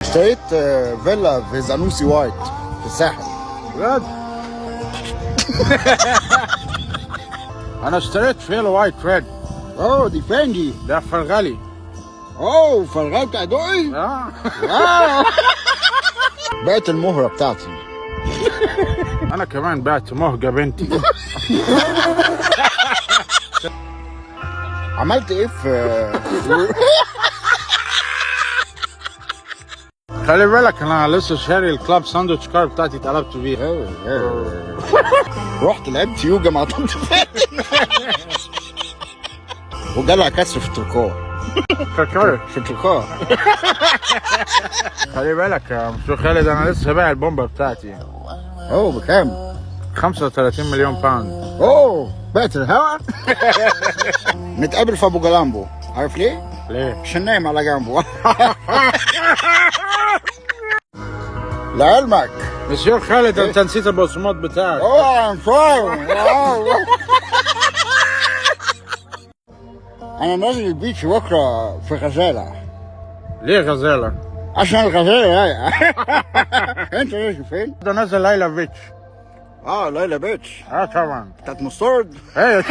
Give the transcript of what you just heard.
اشتريت فيلا في زانوسي وايت في الساحل. بجد؟ انا اشتريت فيلا وايت ريد. اوه دي فين دي؟ ده فرغلي. اوه فرغال بتاع دقي. اه بقت المهرة بتاعتي. انا كمان بعت مهجة بنتي. عملت ايه في خلي بالك انا لسه شاري الكلاب ساندوتش كار بتاعتي اتقلبت بيها. رحت لعبت يوجا مع طنط فاتن وجالها كسر في التركوة. في التركوة. خلي بالك يا مستر خالد انا لسه بايع البومبا بتاعتي. اوه بكام؟ 35 مليون باوند. اوه بعت الهوا. نتقابل في ابو جلامبو، عارف ليه؟ ليه؟ عشان نايم على جنبه. لعلمك مسيو خالد انت نسيت البصمات بتاعك. اوه ام سوري. انا نازل البيتش بكره في غزاله. ليه غزالة؟ عشان الغزاله رايقه. انت نازل فين؟ ده نازل ليلى بيتش. ليلى بيتش اه طبعا. بتاعت مستورد. ايوه